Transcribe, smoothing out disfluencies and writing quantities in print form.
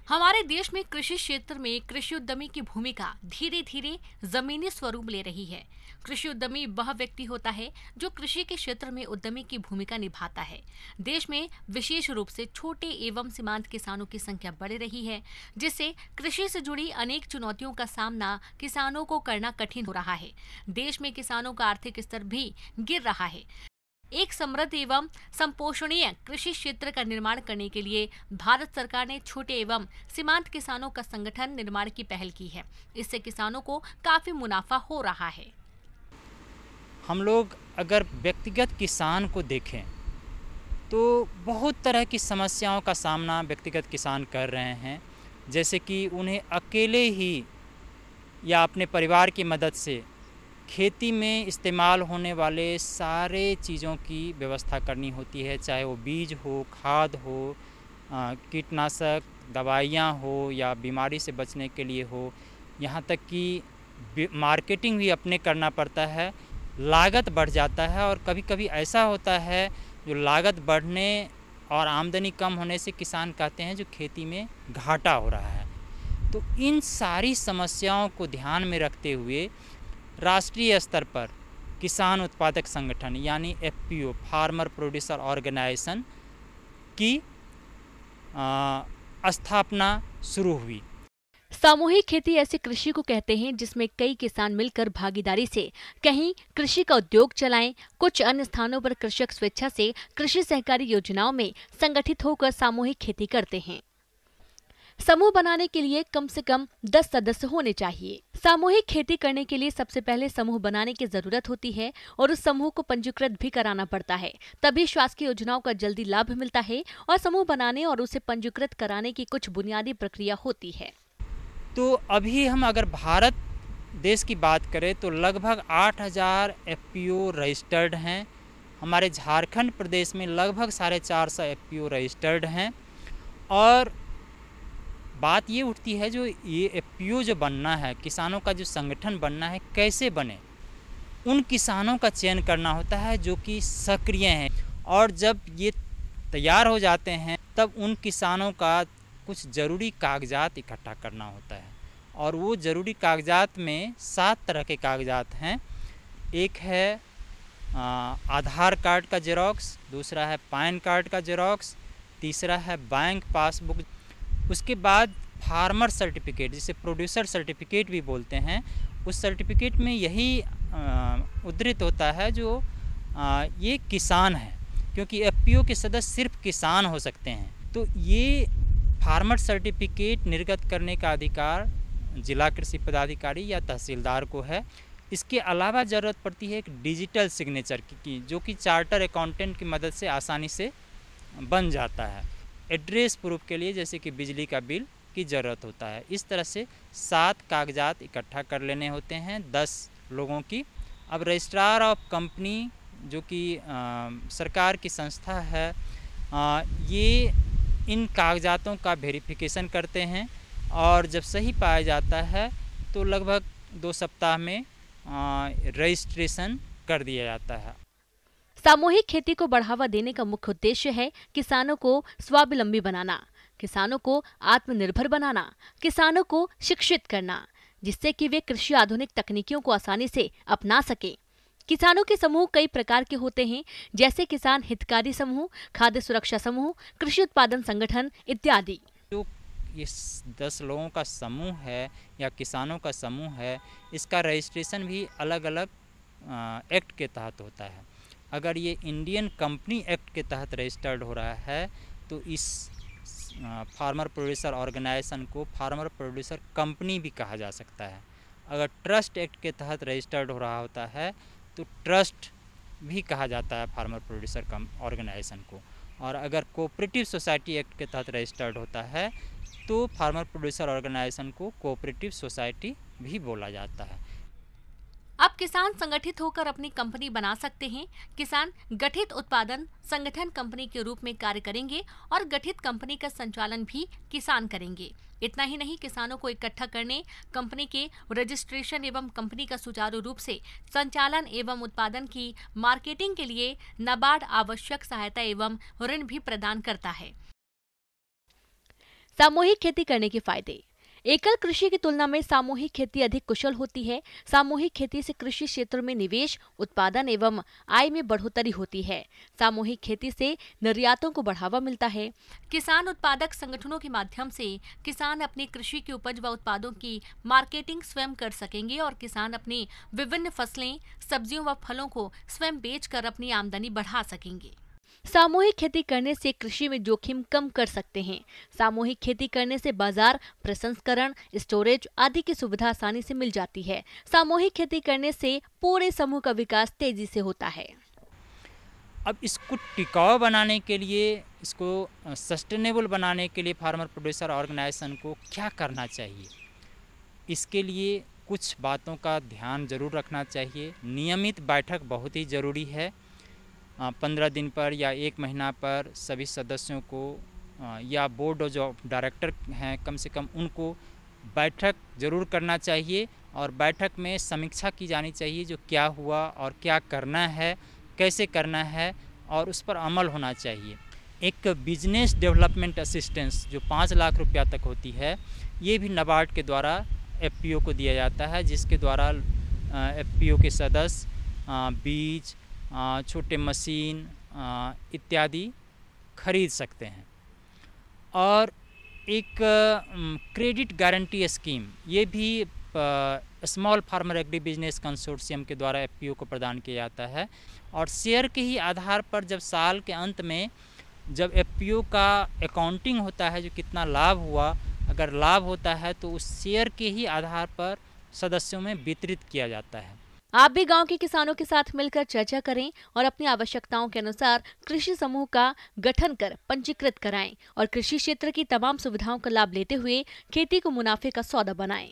हमारे देश में कृषि क्षेत्र में कृषि उद्यमी की भूमिका धीरे धीरे जमीनी स्वरूप ले रही है। कृषि उद्यमी वह व्यक्ति होता है जो कृषि के क्षेत्र में उद्यमी की भूमिका निभाता है। देश में विशेष रूप से छोटे एवं सीमांत किसानों की संख्या बढ़ रही है, जिससे कृषि से जुड़ी अनेक चुनौतियों का सामना किसानों को करना कठिन हो रहा है। देश में किसानों का आर्थिक स्तर भी गिर रहा है। एक समृद्ध एवं संपोषणीय कृषि क्षेत्र का निर्माण करने के लिए भारत सरकार ने छोटे एवं सीमांत किसानों का संगठन निर्माण की पहल की है। इससे किसानों को काफी मुनाफा हो रहा है। हम लोग अगर व्यक्तिगत किसान को देखें तो बहुत तरह की समस्याओं का सामना व्यक्तिगत किसान कर रहे हैं, जैसे कि उन्हें अकेले ही या अपने परिवार की मदद से खेती में इस्तेमाल होने वाले सारे चीज़ों की व्यवस्था करनी होती है, चाहे वो बीज हो, खाद हो, कीटनाशक दवाइयाँ हो या बीमारी से बचने के लिए हो, यहाँ तक कि मार्केटिंग भी अपने करना पड़ता है। लागत बढ़ जाता है और कभी कभी ऐसा होता है जो लागत बढ़ने और आमदनी कम होने से किसान कहते हैं जो खेती में घाटा हो रहा है। तो इन सारी समस्याओं को ध्यान में रखते हुए राष्ट्रीय स्तर पर किसान उत्पादक संगठन यानी एफपीओ फार्मर प्रोड्यूसर ऑर्गेनाइजेशन की स्थापना शुरू हुई। सामूहिक खेती ऐसी कृषि को कहते हैं जिसमें कई किसान मिलकर भागीदारी से कहीं कृषि का उद्योग चलाएं, कुछ अन्य स्थानों पर कृषक स्वेच्छा से कृषि सहकारी योजनाओं में संगठित होकर सामूहिक खेती करते हैं। समूह बनाने के लिए कम से कम 10 सदस्य होने चाहिए। सामूहिक खेती करने के लिए सबसे पहले समूह बनाने की जरूरत होती है और उस समूह को पंजीकृत भी कराना पड़ता है, तभी शासकीय योजनाओं का जल्दी लाभ मिलता है। और समूह बनाने और उसे पंजीकृत कराने की कुछ बुनियादी प्रक्रिया होती है। तो अभी हम अगर भारत देश की बात करें तो लगभग 8000 एफपीओ रजिस्टर्ड हैं। हमारे झारखंड प्रदेश में लगभग 450 एफपीओ रजिस्टर्ड हैं। और बात ये उठती है जो ये एफपीओ जो बनना है, किसानों का जो संगठन बनना है, कैसे बने। उन किसानों का चयन करना होता है जो कि सक्रिय हैं, और जब ये तैयार हो जाते हैं तब उन किसानों का कुछ ज़रूरी कागजात इकट्ठा करना होता है। और वो ज़रूरी कागजात में 7 तरह के कागजात हैं। एक है आधार कार्ड का जेरोक्स, दूसरा है पैन कार्ड का जेरोक्स, तीसरा है बैंक पासबुक, उसके बाद फार्मर सर्टिफिकेट जिसे प्रोड्यूसर सर्टिफिकेट भी बोलते हैं। उस सर्टिफिकेट में यही उद्धृत होता है जो ये किसान है, क्योंकि एफपीओ के सदस्य सिर्फ किसान हो सकते हैं। तो ये फार्मर सर्टिफिकेट निर्गत करने का अधिकार जिला कृषि पदाधिकारी या तहसीलदार को है। इसके अलावा ज़रूरत पड़ती है एक डिजिटल सिग्नेचर की, जो कि चार्टर अकाउंटेंट की मदद से आसानी से बन जाता है। एड्रेस प्रूफ के लिए जैसे कि बिजली का बिल की ज़रूरत होता है। इस तरह से 7 कागजात इकट्ठा कर लेने होते हैं 10 लोगों की। अब रजिस्ट्रार ऑफ कंपनी जो कि सरकार की संस्था है, ये इन कागजातों का वेरिफिकेशन करते हैं और जब सही पाया जाता है तो लगभग 2 सप्ताह में रजिस्ट्रेशन कर दिया जाता है। सामूहिक खेती को बढ़ावा देने का मुख्य उद्देश्य है किसानों को स्वावलंबी बनाना, किसानों को आत्मनिर्भर बनाना, किसानों को शिक्षित करना, जिससे कि वे कृषि आधुनिक तकनीकों को आसानी से अपना सके। किसानों के समूह कई प्रकार के होते हैं, जैसे किसान हितकारी समूह, खाद्य सुरक्षा समूह, कृषि उत्पादन संगठन इत्यादि। जो ये 10 लोगों का समूह है या किसानों का समूह है, इसका रजिस्ट्रेशन भी अलग अलग एक्ट के तहत होता है। अगर ये इंडियन कंपनी एक्ट के तहत रजिस्टर्ड हो रहा है तो इस फार्मर प्रोड्यूसर ऑर्गेनाइजेशन को फार्मर प्रोड्यूसर कंपनी भी कहा जा सकता है। अगर ट्रस्ट एक्ट के तहत रजिस्टर्ड हो रहा होता है तो ट्रस्ट भी कहा जाता है फार्मर प्रोड्यूसर ऑर्गेनाइजेशन को। और अगर कोऑपरेटिव सोसाइटी एक्ट के तहत रजिस्टर्ड होता है तो फार्मर प्रोड्यूसर ऑर्गेनाइजेशन को कोऑपरेटिव सोसाइटी भी बोला जाता है। अब किसान संगठित होकर अपनी कंपनी बना सकते हैं। किसान गठित उत्पादन संगठन कंपनी के रूप में कार्य करेंगे और गठित कंपनी का संचालन भी किसान करेंगे। इतना ही नहीं, किसानों को इकट्ठा करने, कंपनी के रजिस्ट्रेशन एवं कंपनी का सुचारू रूप से संचालन एवं उत्पादन की मार्केटिंग के लिए नाबार्ड आवश्यक सहायता एवं ऋण भी प्रदान करता है। सामूहिक खेती करने के फायदे। एकल कृषि की तुलना में सामूहिक खेती अधिक कुशल होती है। सामूहिक खेती से कृषि क्षेत्र में निवेश, उत्पादन एवं आय में बढ़ोतरी होती है। सामूहिक खेती से निर्यातों को बढ़ावा मिलता है। किसान उत्पादक संगठनों के माध्यम से किसान अपनी कृषि की उपज व उत्पादों की मार्केटिंग स्वयं कर सकेंगे और किसान अपनी विभिन्न फसलें, सब्जियों व फलों को स्वयं बेचकर अपनी आमदनी बढ़ा सकेंगे। सामूहिक खेती करने से कृषि में जोखिम कम कर सकते हैं। सामूहिक खेती करने से बाजार, प्रसंस्करण, स्टोरेज आदि की सुविधा आसानी से मिल जाती है। सामूहिक खेती करने से पूरे समूह का विकास तेजी से होता है। अब इसको टिकाऊ बनाने के लिए, इसको सस्टेनेबल बनाने के लिए फार्मर प्रोड्यूसर ऑर्गेनाइजेशन को क्या करना चाहिए? इसके लिए कुछ बातों का ध्यान जरूर रखना चाहिए। नियमित बैठक बहुत ही ज़रूरी है। 15 दिन पर या 1 महीना पर सभी सदस्यों को या बोर्ड और जो डायरेक्टर हैं कम से कम उनको बैठक ज़रूर करना चाहिए और बैठक में समीक्षा की जानी चाहिए जो क्या हुआ और क्या करना है, कैसे करना है और उस पर अमल होना चाहिए। एक बिजनेस डेवलपमेंट असिस्टेंस जो 5 लाख रुपया तक होती है, ये भी नाबार्ड के द्वारा एफपीओ को दिया जाता है, जिसके द्वारा एफपीओ के सदस्य बीज, छोटे मशीन इत्यादि खरीद सकते हैं। और एक क्रेडिट गारंटी स्कीम, ये भी small farmer agri business consortium के द्वारा एफपीओ को प्रदान किया जाता है। और शेयर के ही आधार पर जब साल के अंत में जब एफपीओ का अकाउंटिंग होता है, जो कितना लाभ हुआ, अगर लाभ होता है तो उस शेयर के ही आधार पर सदस्यों में वितरित किया जाता है। आप भी गांव के किसानों के साथ मिलकर चर्चा करें और अपनी आवश्यकताओं के अनुसार कृषि समूह का गठन कर पंजीकृत कराएं और कृषि क्षेत्र की तमाम सुविधाओं का लाभ लेते हुए खेती को मुनाफे का सौदा बनाएं।